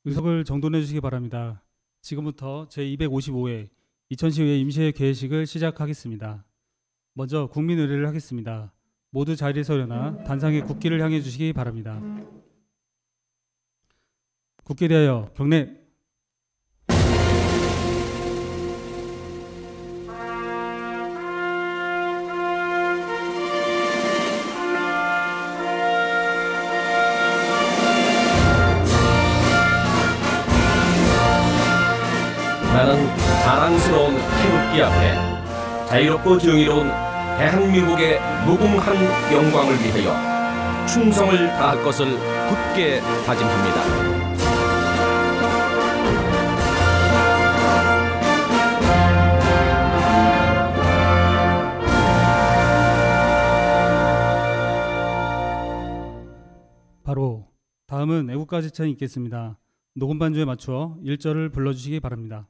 의석을 정돈해 주시기 바랍니다. 지금부터 제255회 이천시의회 임시회 개회식을 시작하겠습니다. 먼저 국민 의례를 하겠습니다. 모두 자리에서 일어나 단상에 국기를 향해 주시기 바랍니다. 국기에 대하여 경례. 나는 자랑스러운 태극기 앞에 자유롭고 정의로운 대한민국의 무궁한 영광을 위하여 충성을 다할 것을 굳게 다짐합니다. 바로 다음은 애국가 제찬이 있겠습니다. 녹음 반주에 맞추어 1절을 불러주시기 바랍니다.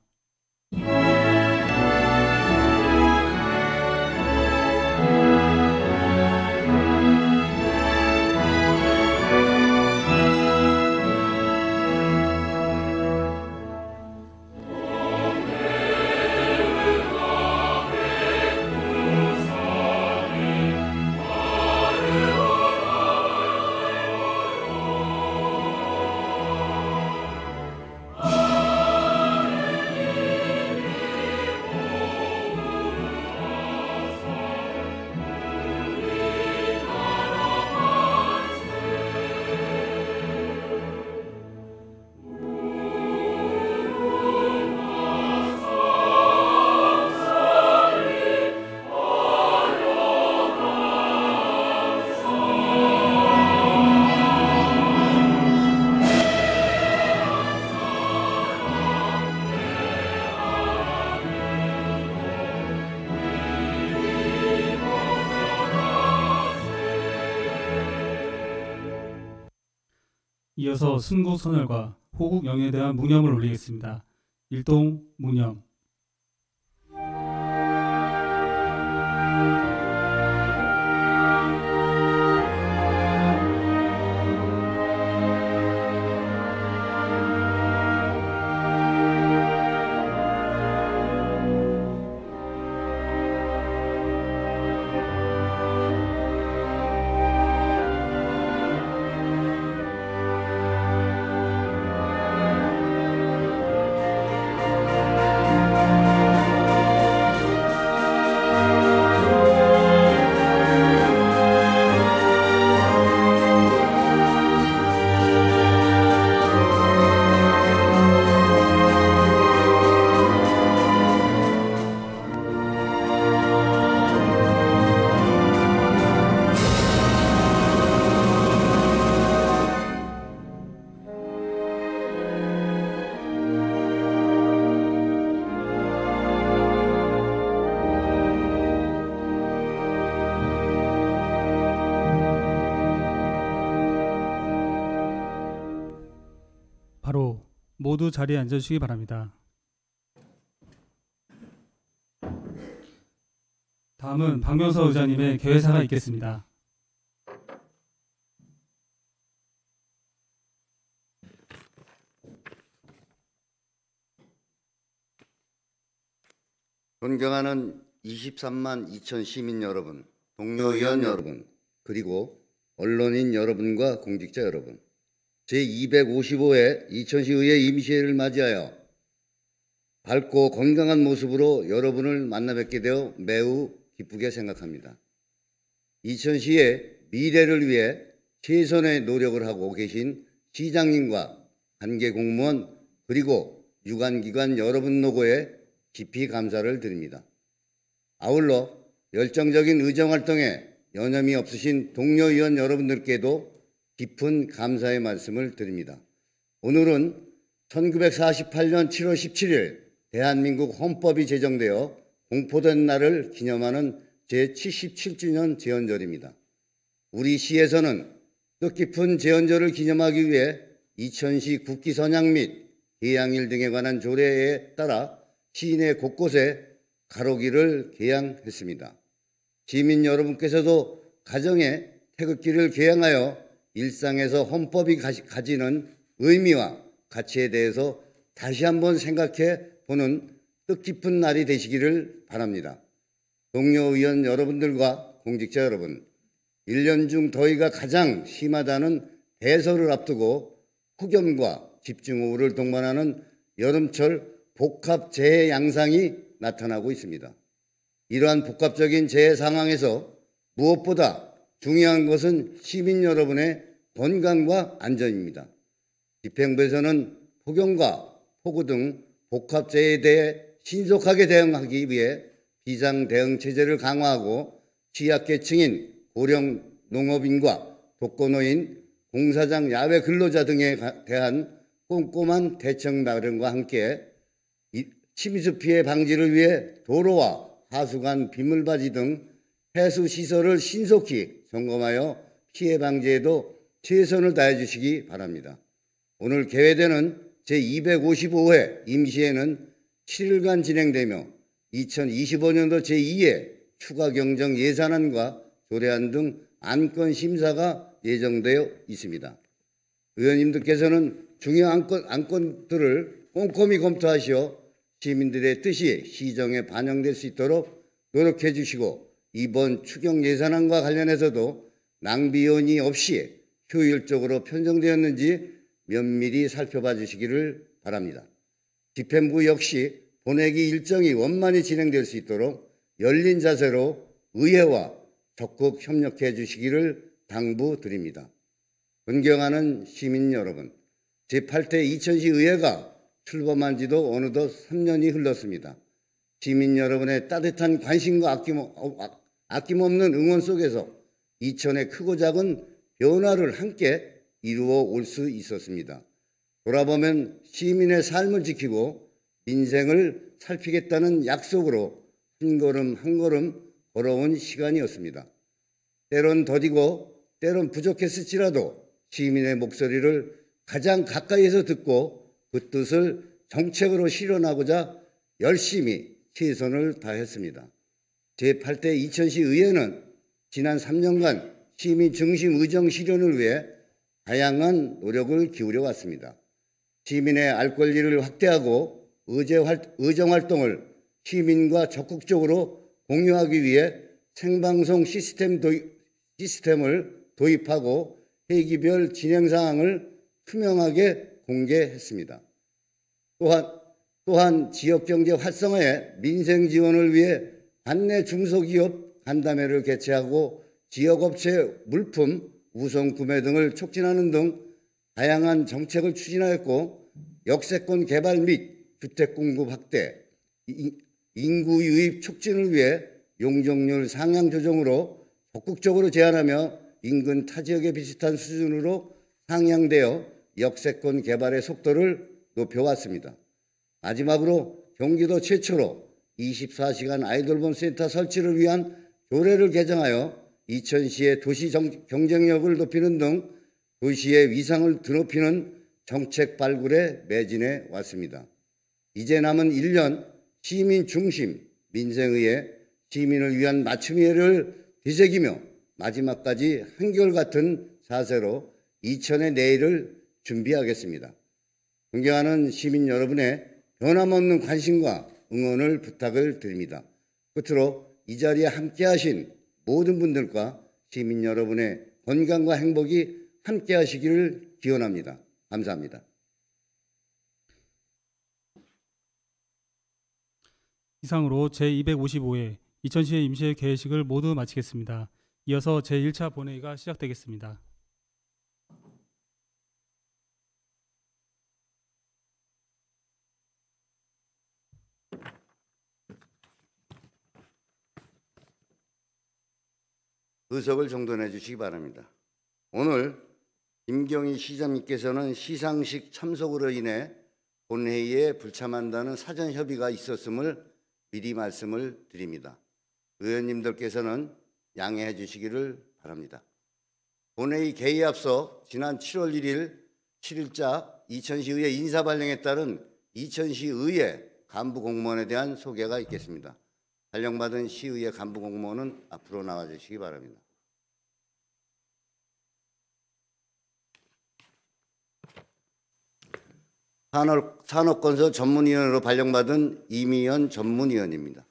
이어서 순국 선열과 호국 영예에 대한 묵념을 올리겠습니다. 일동 묵념. 바로 모두 자리에 앉아주시기 바랍니다. 다음은 박명서 의장님의 개회사가 있겠습니다. 존경하는 23만 2천 시민 여러분, 동료 의원 여러분, 그리고 언론인 여러분과 공직자 여러분, 제255회 이천시의회 임시회를 맞이하여 밝고 건강한 모습으로 여러분을 만나 뵙게 되어 매우 기쁘게 생각합니다. 이천시의 미래를 위해 최선의 노력을 하고 계신 시장님과 관계 공무원 그리고 유관기관 여러분 노고에 깊이 감사를 드립니다. 아울러 열정적인 의정활동에 여념이 없으신 동료 의원 여러분들께도 깊은 감사의 말씀을 드립니다. 오늘은 1948년 7월 17일 대한민국 헌법이 제정되어 공포된 날을 기념하는 제77주년 제헌절입니다. 우리 시에서는 뜻깊은 제헌절을 기념하기 위해 이천시 국기 선양 및 개양일 등에 관한 조례에 따라 시내 곳곳에 가로기를 개양했습니다. 시민 여러분께서도 가정에 태극기를 개양하여 일상에서 헌법이 가지는 의미와 가치에 대해서 다시 한번 생각해 보는 뜻깊은 날이 되시기를 바랍니다. 동료 의원 여러분들과 공직자 여러분, 1년 중 더위가 가장 심하다는 대설을 앞두고 폭염과 집중호우를 동반하는 여름철 복합재해 양상이 나타나고 있습니다. 이러한 복합적인 재해 상황에서 무엇보다 중요한 것은 시민 여러분의 건강과 안전입니다. 집행부에서는 폭염과 폭우 등 복합재해에 대해 신속하게 대응하기 위해 비상대응체제를 강화하고 취약계층인 고령 농업인과 독거노인, 공사장 야외 근로자 등에 대한 꼼꼼한 대책 마련과 함께 침수 피해 방지를 위해 도로와 하수관, 빗물바지 등 해수시설을 신속히 점검하여 피해 방지에도 최선을 다해 주시기 바랍니다. 오늘 개회되는 제255회 임시회는 7일간 진행되며 2025년도 제2회 추가 경정 예산안과 조례안 등 안건 심사가 예정되어 있습니다. 의원님들께서는 중요한 안건들을 꼼꼼히 검토하시어 시민들의 뜻이 시정에 반영될 수 있도록 노력해 주시고 이번 추경 예산안과 관련해서도 낭비 요인이 없이 효율적으로 편성되었는지 면밀히 살펴봐 주시기를 바랍니다. 집행부 역시 본회기 일정이 원만히 진행될 수 있도록 열린 자세로 의회와 적극 협력해 주시기를 당부드립니다. 존경하는 시민 여러분, 제8대 이천시 의회가 출범한 지도 어느덧 3년이 흘렀습니다. 시민 여러분의 따뜻한 관심과 아낌없는 응원 속에서 이천의 크고 작은 변화를 함께 이루어 올 수 있었습니다. 돌아보면 시민의 삶을 지키고 민생을 살피겠다는 약속으로 한 걸음 한 걸음 걸어온 시간이었습니다. 때론 더디고 때론 부족했을지라도 시민의 목소리를 가장 가까이에서 듣고 그 뜻을 정책으로 실현하고자 열심히 최선을 다했습니다. 제8대 이천시 의회는 지난 3년간 시민 중심 의정 실현을 위해 다양한 노력을 기울여 왔습니다. 시민의 알 권리를 확대하고 의정 활동을 시민과 적극적으로 공유하기 위해 생방송 시스템을 도입하고 회기별 진행 사항을 투명하게 공개했습니다. 또한 지역경제 활성화에 민생 지원을 위해 관내 중소기업 간담회를 개최하고 지역업체 물품 우선 구매 등을 촉진하는 등 다양한 정책을 추진하였고 역세권 개발 및 주택 공급 확대, 인구 유입 촉진을 위해 용적률 상향 조정으로 적극적으로 제한하며 인근 타 지역에 비슷한 수준으로 상향되어 역세권 개발의 속도를 높여왔습니다. 마지막으로 경기도 최초로 24시간 아이돌봄 센터 설치를 위한 조례를 개정하여 이천시의 도시 경쟁력을 높이는 등 도시의 위상을 드높이는 정책 발굴에 매진해 왔습니다. 이제 남은 1년 시민 중심 민생의회 시민을 위한 맞춤의회를 되새기며 마지막까지 한결같은 자세로 이천의 내일을 준비하겠습니다. 존경하는 시민 여러분의 변함없는 관심과 응원을 부탁을 드립니다. 끝으로 이 자리에 함께하신 모든 분들과 시민 여러분의 건강과 행복이 함께하시기를 기원합니다. 감사합니다. 이상으로 제255회 이천시의 임시회 개회식을 모두 마치겠습니다. 이어서 제1차 본회의가 시작되겠습니다. 의석을 정돈해 주시기 바랍니다. 오늘 김경희 시장님께서는 시상식 참석으로 인해 본회의에 불참한다는 사전 협의가 있었음을 미리 말씀을 드립니다. 의원님들께서는 양해해 주시기를 바랍니다. 본회의 개의에 앞서 지난 7월 1일 7일자 이천시의회 인사발령에 따른 이천시의회 간부 공무원에 대한 소개가 있겠습니다. 발령받은 시의회 간부 공무원은 앞으로 나와 주시기 바랍니다. 산업건설 전문위원으로 발령받은 이미연 전문위원입니다.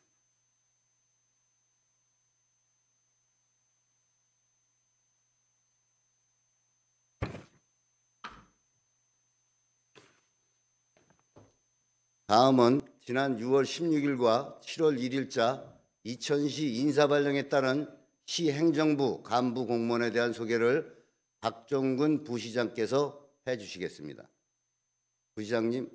다음은 지난 6월 16일과 7월 1일자 이천시 인사발령에 따른 시 행정부 간부 공무원에 대한 소개를 박종근 부시장께서 해주시겠습니다. 부시장님.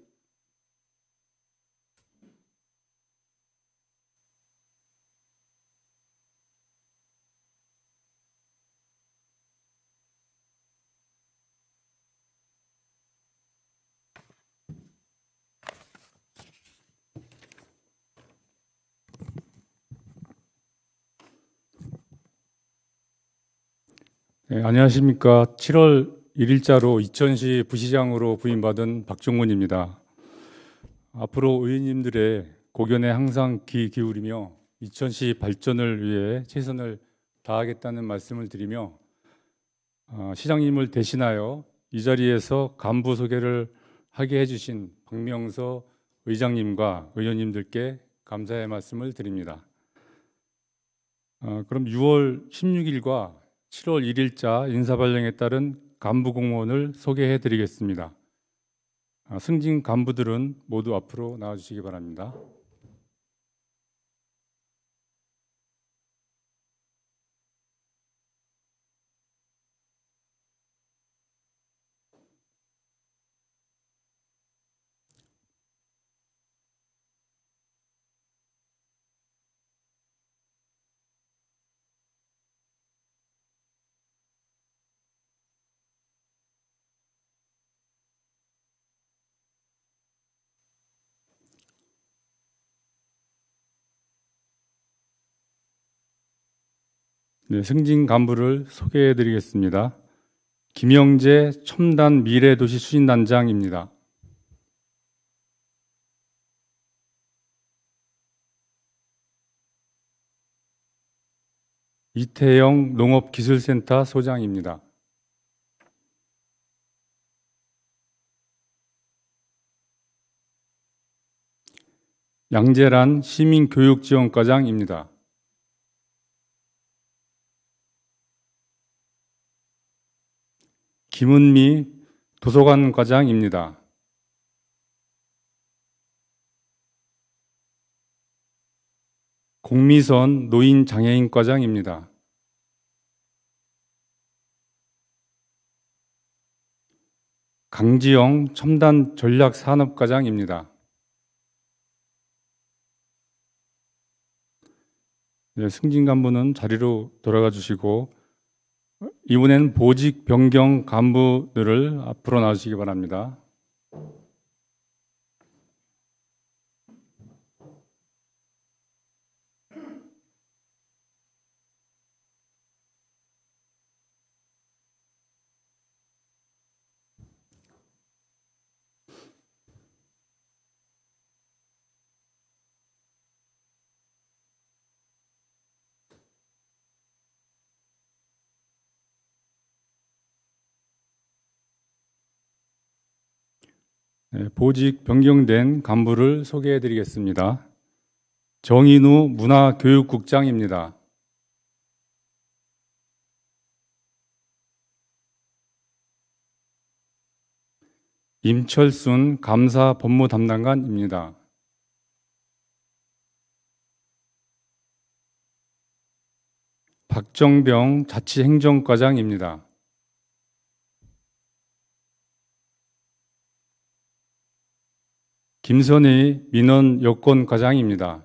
네, 안녕하십니까. 7월 1일자로 이천시 부시장으로 부임받은 박종근입니다. 앞으로 의원님들의 고견에 항상 귀 기울이며 이천시 발전을 위해 최선을 다하겠다는 말씀을 드리며 시장님을 대신하여 이 자리에서 간부 소개를 하게 해주신 박명서 의장님과 의원님들께 감사의 말씀을 드립니다. 그럼 6월 16일과 7월 1일자 인사발령에 따른 간부 공무원을 소개해 드리겠습니다. 승진 간부들은 모두 앞으로 나와주시기 바랍니다. 네, 승진 간부를 소개해 드리겠습니다. 김영재 첨단 미래도시 추진단장입니다. 이태영 농업기술센터 소장입니다. 양재란 시민교육지원과장입니다. 김은미 도서관 과장입니다. 공미선 노인장애인 과장입니다. 강지영 첨단 전략산업과장입니다. 네, 승진 간부는 자리로 돌아가 주시고 이번엔 보직 변경 간부들을 앞으로 나와주시기 바랍니다. 네, 보직 변경된 간부를 소개해 드리겠습니다. 정인우 문화교육국장입니다. 임철순 감사법무담당관입니다. 박정병 자치행정과장입니다. 김선희 민원여건과장입니다.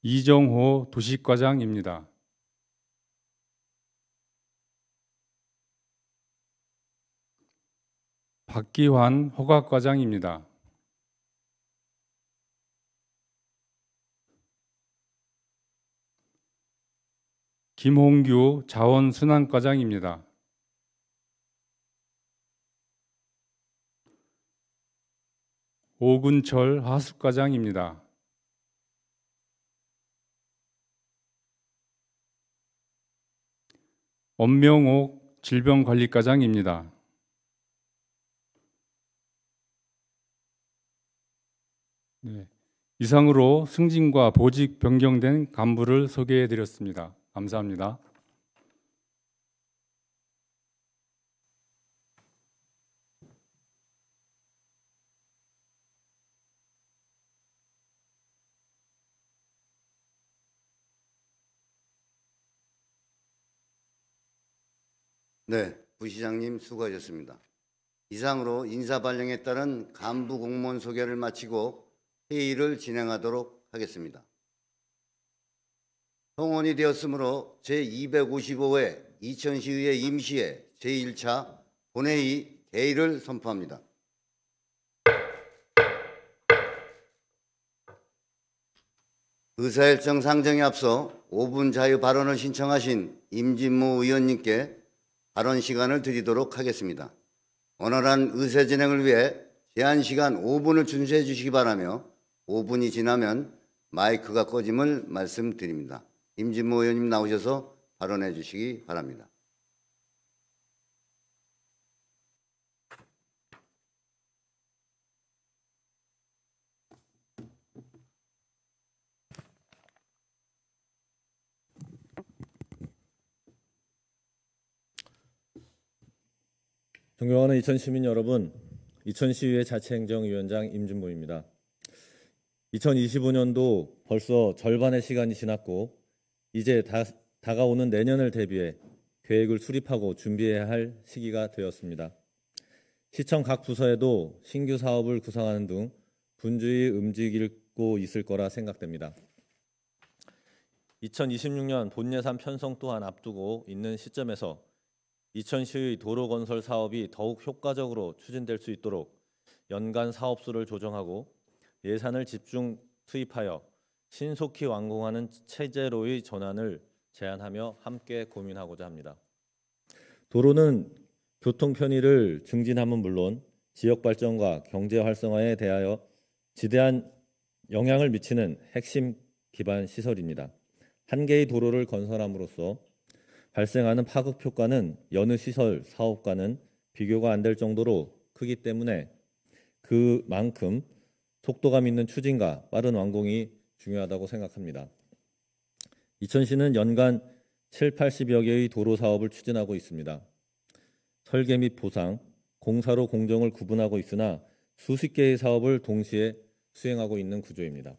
이정호 도시과장입니다. 박기환 허가과장입니다. 김홍규 자원순환과장입니다. 오근철 하숙과장입니다. 엄명옥 질병관리과장입니다. 네, 이상으로 승진과 보직 변경된 간부를 소개해 드렸습니다. 감사합니다. 네, 부시장님 수고하셨습니다. 이상으로 인사발령에 따른 간부 공무원 소개를 마치고 회의를 진행하도록 하겠습니다. 성원이 되었으므로 제255회 이천시의회 임시회 제1차 본회의 개의를 선포합니다. 의사일정 상정에 앞서 5분 자유 발언을 신청하신 임진모 의원님께 발언 시간을 드리도록 하겠습니다. 원활한 의사 진행을 위해 제한 시간 5분을 준수해 주시기 바라며 5분이 지나면 마이크가 꺼짐을 말씀드립니다. 임진모 의원님 나오셔서 발언해 주시기 바랍니다. 존경하는 이천 시민 여러분, 이천시의회 자치행정위원장 임진모입니다. 2025년도 벌써 절반의 시간이 지났고 이제 다가오는 내년을 대비해 계획을 수립하고 준비해야 할 시기가 되었습니다. 시청 각 부서에도 신규 사업을 구상하는 등 분주히 움직이고 있을 거라 생각됩니다. 2026년 본예산 편성 또한 앞두고 있는 시점에서 이천시의 도로건설 사업이 더욱 효과적으로 추진될 수 있도록 연간 사업수를 조정하고 예산을 집중 투입하여 신속히 완공하는 체제로의 전환을 제안하며 함께 고민하고자 합니다. 도로는 교통 편의를 증진함은 물론 지역 발전과 경제 활성화에 대하여 지대한 영향을 미치는 핵심 기반 시설입니다. 한 개의 도로를 건설함으로써 발생하는 파급 효과는 여느 시설 사업과는 비교가 안 될 정도로 크기 때문에 그만큼 속도감 있는 추진과 빠른 완공이 중요하다고 생각합니다. 이천시는 연간 7, 80여 개의 도로 사업을 추진하고 있습니다. 설계 및 보상, 공사로 공정을 구분하고 있으나 수십 개의 사업을 동시에 수행하고 있는 구조입니다.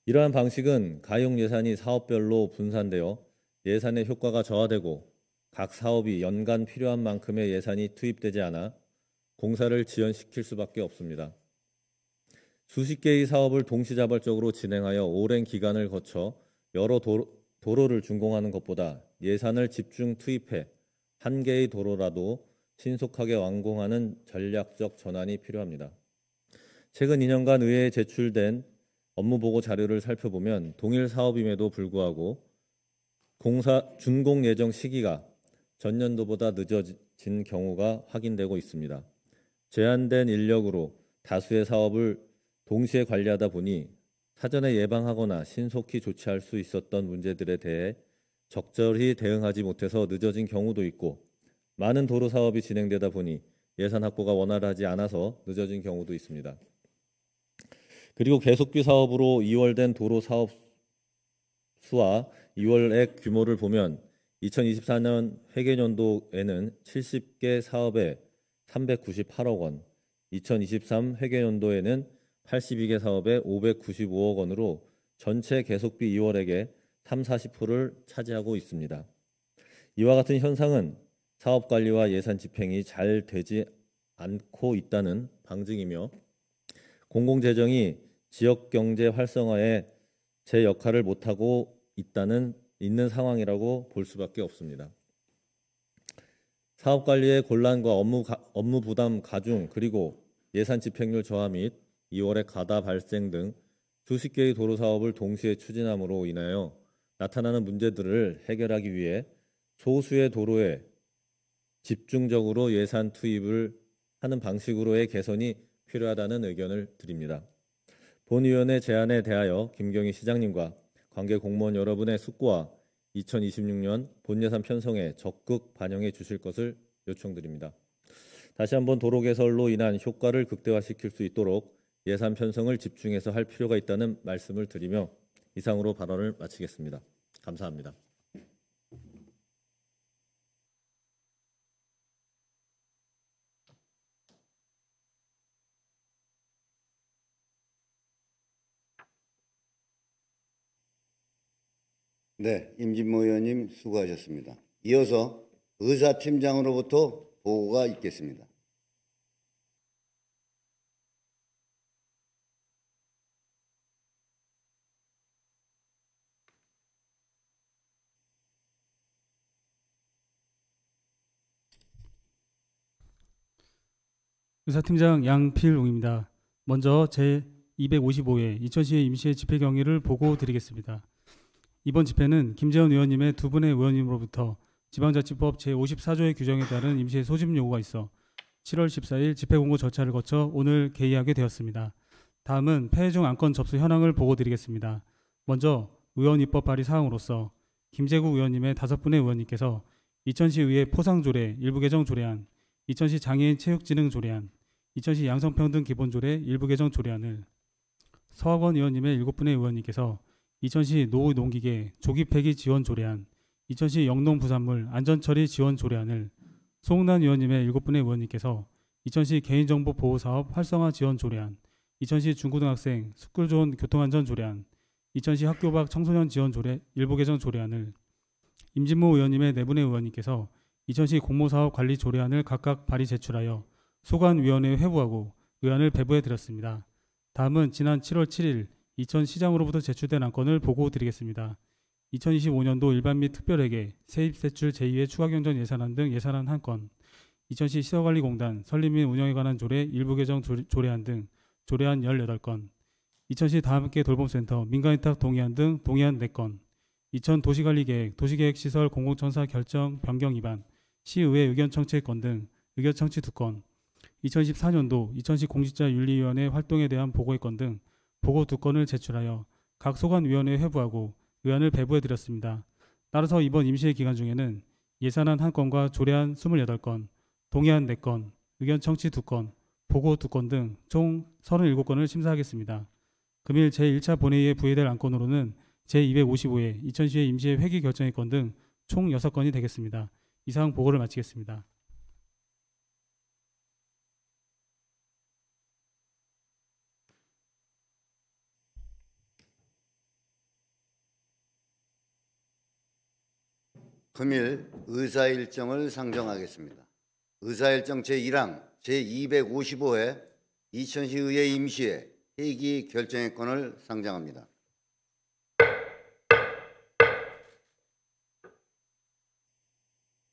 이러한 방식은 가용 예산이 사업별로 분산되어 예산의 효과가 저하되고 각 사업이 연간 필요한 만큼의 예산이 투입되지 않아 공사를 지연시킬 수밖에 없습니다. 수십 개의 사업을 동시자발적으로 진행하여 오랜 기간을 거쳐 여러 도로를 준공하는 것보다 예산을 집중 투입해 한 개의 도로라도 신속하게 완공하는 전략적 전환이 필요합니다. 최근 2년간 의회에 제출된 업무보고 자료를 살펴보면 동일 사업임에도 불구하고 공사 준공 예정 시기가 전년도보다 늦어진 경우가 확인되고 있습니다. 제한된 인력으로 다수의 사업을 동시에 관리하다 보니 사전에 예방하거나 신속히 조치할 수 있었던 문제들에 대해 적절히 대응하지 못해서 늦어진 경우도 있고 많은 도로 사업이 진행되다 보니 예산 확보가 원활하지 않아서 늦어진 경우도 있습니다. 그리고 계속비 사업으로 2월된 도로 사업 수와 2월액 규모를 보면 2024년 회계연도에는 70개 사업에 398억 원, 2023 회계연도에는 82개 사업에 595억 원으로 전체 계속비 2월액의 30-40%를 차지하고 있습니다. 이와 같은 현상은 사업관리와 예산 집행이 잘 되지 않고 있다는 방증이며 공공재정이 지역경제 활성화에 제 역할을 못하고 있는 상황이라고 볼 수밖에 없습니다. 사업관리의 곤란과 업무 부담 가중 그리고 예산 집행률 저하 및 2월의 가다 발생 등 수십 개의 도로 사업을 동시에 추진함으로 인하여 나타나는 문제들을 해결하기 위해 소수의 도로에 집중적으로 예산 투입을 하는 방식으로의 개선이 필요하다는 의견을 드립니다. 본 의원의 제안에 대하여 김경희 시장님과 관계 공무원 여러분의 숙고와 2026년 본예산 편성에 적극 반영해 주실 것을 요청드립니다. 다시 한번 도로 개설로 인한 효과를 극대화시킬 수 있도록 예산 편성을 집중해서 할 필요가 있다는 말씀을 드리며 이상으로 발언을 마치겠습니다. 감사합니다. 네, 임진모 의원님 수고하셨습니다. 이어서 의사팀장으로부터 보고가 있겠습니다. 의사팀장 양필웅입니다. 먼저 제255회 이천시의 임시회 집회 경위를 보고 드리겠습니다. 이번 집회는 김재원 의원님의 두 분의 의원님으로부터 지방자치법 제54조의 규정에 따른 임시회 소집 요구가 있어 7월 14일 집회 공고 절차를 거쳐 오늘 개의하게 되었습니다. 다음은 폐회 중 안건 접수 현황을 보고 드리겠습니다. 먼저 의원 입법 발의 사항으로서 김재국 의원님의 5분의 의원님께서 이천시의회 포상조례 일부 개정 조례안, 이천시 장애인 체육진흥 조례안, 이천시 양성평등 기본조례 일부 개정 조례안을, 서학원 의원님의 7분의 의원님께서 이천시 노후 농기계 조기 폐기 지원 조례안, 이천시 영농부산물 안전처리 지원 조례안을, 송웅란 의원님의 7분의 의원님께서 이천시 개인정보 보호사업 활성화 지원 조례안, 이천시 중고등학생 스쿨존 교통안전 조례안, 이천시 학교 밖 청소년 지원 조례 일부 개정 조례안을, 임진모 의원님의 4분의 의원님께서 이천시 공모사업 관리 조례안을 각각 발의 제출하여 소관위원회에 회부하고 의안을 배부해 드렸습니다. 다음은 지난 7월 7일 이천시장으로부터 제출된 안건을 보고 드리겠습니다. 2025년도 일반 및 특별회계, 세입세출 제2회 추가경정 예산안 등 예산안 1건, 이천시 시설관리공단 설립 및 운영에 관한 조례 일부 개정 조례안 등 조례안 18건, 이천시 다함께 돌봄센터 민간위탁 동의안 등 동의안 4건, 이천 도시관리계획, 도시계획시설 공공청사 결정 변경 위반, 시의회 의견 청취 건 등 의견 청취 2건, 2014년도 이천시 공직자윤리위원회 활동에 대한 보고의 건 등 보고 2건을 제출하여 각 소관위원회에 회부하고 의안을 배부해 드렸습니다. 따라서 이번 임시회 기간 중에는 예산안 1건과 조례안 28건, 동의안 4건, 의견 청취 2건, 보고 2건 등 총 37건을 심사하겠습니다. 금일 제1차 본회의에 부의될 안건으로는 제255회 이천시의 임시회 회기 결정의 건 등 총 6건이 되겠습니다. 이상 보고를 마치겠습니다. 금일 의사일정을 상정하겠습니다. 의사일정 제1항 제255회 이천시의회 임시회 회기 결정의 건을 상정합니다.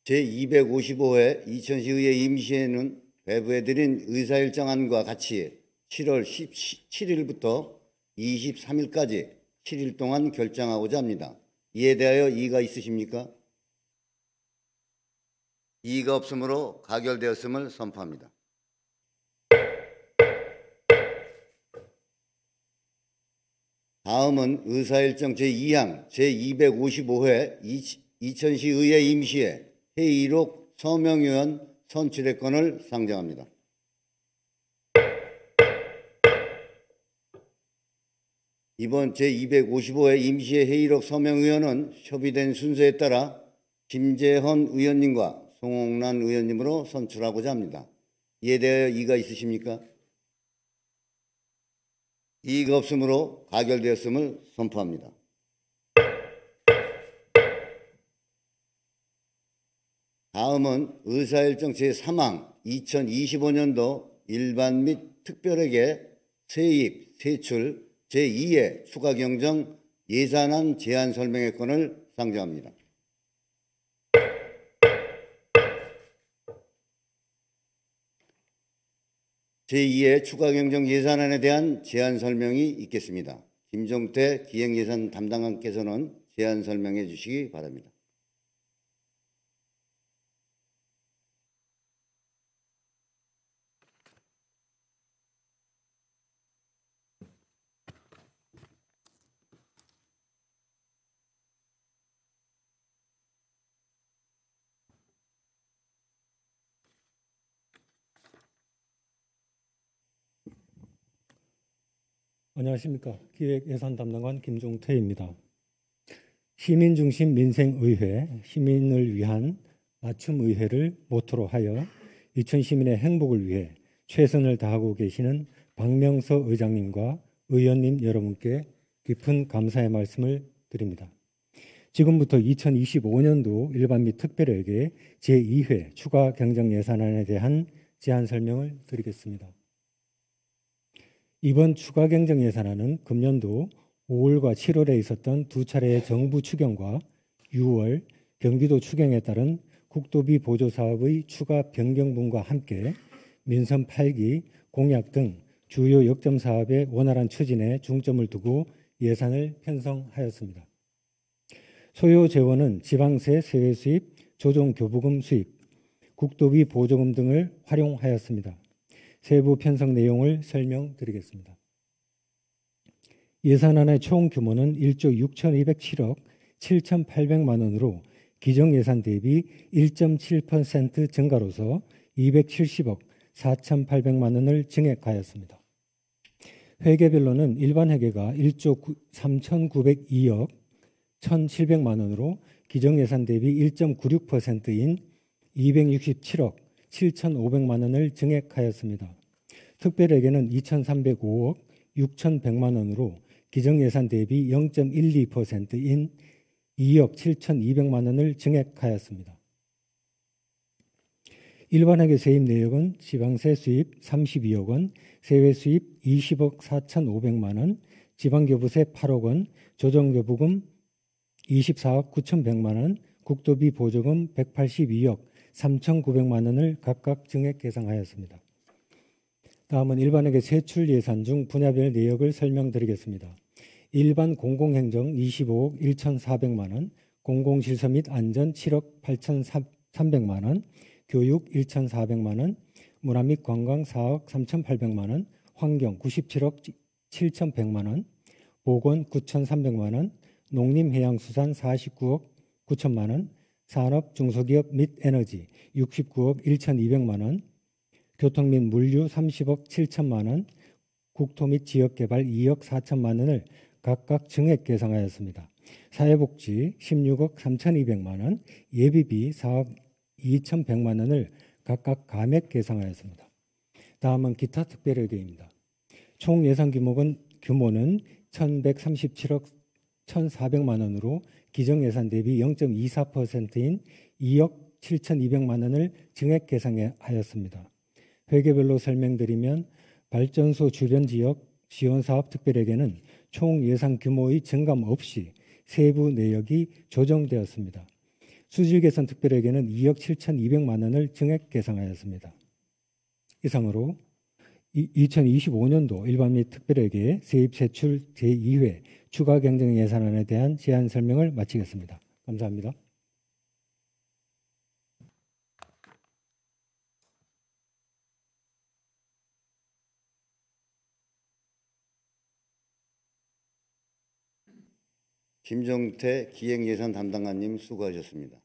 제255회 이천시의회 임시회는 배부해드린 의사일정안과 같이 7월 17일부터 23일까지 7일 동안 결정하고자 합니다. 이에 대하여 이의가 있으십니까? 이의가 없으므로 가결되었음을 선포합니다. 다음은 의사일정 제2항 제255회 이천시의회 임시회 회의록 서명위원 선출의 건을 상정합니다. 이번 제255회 임시회 회의록 서명위원은 협의된 순서에 따라 김재헌 의원님과 송홍란 의원님으로 선출하고자 합니다. 이에 대하여 이의가 있으십니까? 이의가 없으므로 가결되었음을 선포합니다. 다음은 의사일정 제3항 2025년도 일반 및 특별회계 세입, 세출 제2회 추가경정 예산안 제안 설명의 건을 상정합니다. 제2회 추가경정 예산안에 대한 제안 설명이 있겠습니다. 김종태 기획예산 담당관께서는 제안 설명해 주시기 바랍니다. 안녕하십니까. 기획예산 담당관 김종태입니다. 시민중심 민생의회, 시민을 위한 맞춤의회를 모토로 하여 이천 시민의 행복을 위해 최선을 다하고 계시는 박명서 의장님과 의원님 여러분께 깊은 감사의 말씀을 드립니다. 지금부터 2025년도 일반 및 특별회계 제2회 추가 경정 예산안에 대한 제안 설명을 드리겠습니다. 이번 추가 경정 예산안은 금년도 5월과 7월에 있었던 두 차례의 정부 추경과 6월 경기도 추경에 따른 국도비 보조 사업의 추가 변경분과 함께 민선 8기, 공약 등 주요 역점 사업의 원활한 추진에 중점을 두고 예산을 편성하였습니다. 소요 재원은 지방세 세외 수입, 조정 교부금 수입, 국도비 보조금 등을 활용하였습니다. 세부 편성 내용을 설명드리겠습니다. 예산안의 총 규모는 1조 6,207억 7,800만 원으로 기정 예산 대비 1.7% 증가로서 270억 4,800만 원을 증액하였습니다. 회계별로는 일반 회계가 1조 3,902억 1,700만 원으로 기정 예산 대비 1.96%인 267억 7,500만 원을 증액하였습니다. 특별회계는 2,305억 6,100만 원으로 기정 예산 대비 0.12%인 2억 7,200만 원을 증액하였습니다. 일반회계 세입 내역은 지방세 수입 32억 원, 세외 수입 20억 4,500만 원, 지방교부세 8억 원, 조정교부금 24억 9,100만 원, 국도비 보조금 182억 3,900만 원을 각각 증액 계상하였습니다. 다음은 일반회계 세출 예산 중 분야별 내역을 설명드리겠습니다. 일반 공공행정 25억 1,400만 원, 공공질서 및 안전 7억 8,300만 원, 교육 1,400만 원, 문화 및 관광 4억 3,800만 원, 환경 97억 7,100만 원, 보건 9,300만 원, 농림해양수산 49억 9천만 원, 산업, 중소기업 및 에너지 69억 1,200만 원, 교통 및 물류 30억 7천만 원, 국토 및 지역개발 2억 4천만 원을 각각 증액 계상하였습니다. 사회복지 16억 3,200만 원, 예비비 4억 2,100만 원을 각각 감액 계상하였습니다. 다음은 기타 특별회계입니다. 총 예산 규모는 1,137억 1,400만 원으로 기정 예산 대비 0.24%인 2억 7,200만 원을 증액 계상하였습니다. 회계별로 설명드리면 발전소 주변 지역 지원 사업 특별회계는 총 예산 규모의 증감 없이 세부 내역이 조정되었습니다. 수질 개선 특별회계는 2억 7,200만 원을 증액 계상하였습니다. 이상으로 2025년도 일반 및 특별회계 세입 세출 제2회 추가 경정 예산안에 대한 제안 설명을 마치겠습니다. 감사합니다. 김종태 기획예산 담당관님 수고하셨습니다.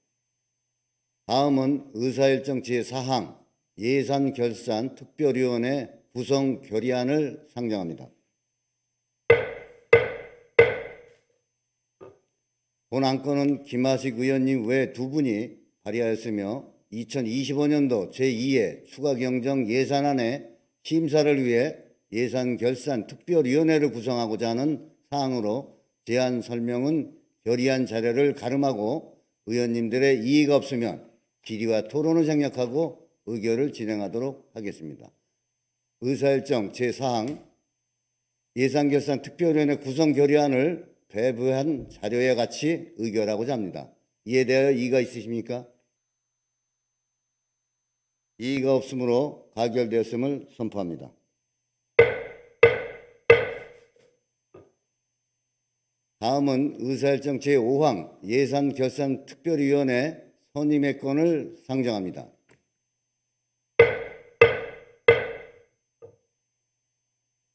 다음은 의사일정 제4항 예산결산 특별위원회 구성 결의안을 상정합니다. 본 안건은 김하식 의원님 외 두 분이 발의하였으며 2025년도 제2회 추가경정 예산안의 심사를 위해 예산결산 특별위원회를 구성하고자 하는 사항으로 제안 설명은 결의안 자료를 가름하고 의원님들의 이의가 없으면 질의와 토론을 생략하고 의결을 진행하도록 하겠습니다. 의사일정 제4항 예산결산 특별위원회 구성 결의안을 배부한 자료에 같이 의결하고자 합니다. 이에 대하여 이의가 있으십니까? 이의가 없으므로 가결되었음을 선포합니다. 다음은 의사일정 제5항 예산결산특별위원회 선임의 건을 상정합니다.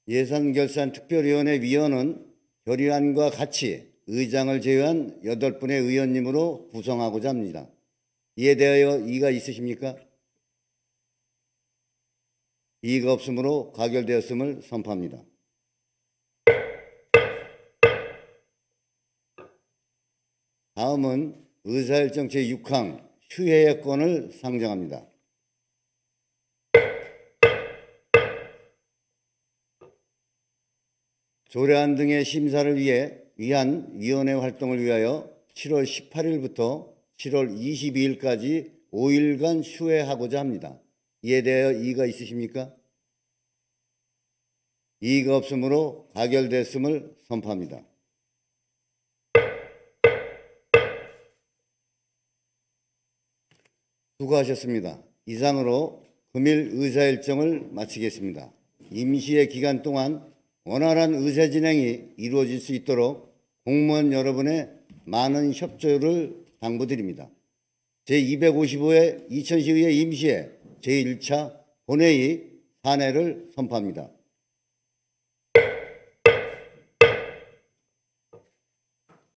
예산결산특별위원회 위원은 결의안과 같이 의장을 제외한 8분의 의원님으로 구성하고자 합니다. 이에 대하여 이의가 있으십니까? 이의가 없으므로 가결되었음을 선포합니다. 다음은 의사일정 제6항 휴회권을 상정합니다. 조례안 등의 심사를 위한 위원회 활동을 위하여 7월 18일부터 7월 22일까지 5일간 휴회하고자 합니다. 이에 대하여 이의가 있으십니까? 이의가 없으므로 가결됐음을 선포합니다. 수고하셨습니다. 이상으로 금일 의사일정을 마치겠습니다. 임시의 기간 동안 원활한 의사 진행이 이루어질 수 있도록 공무원 여러분의 많은 협조를 당부드립니다. 제255회 이천시의회 임시회 제1차 본회의 산회를 선포합니다.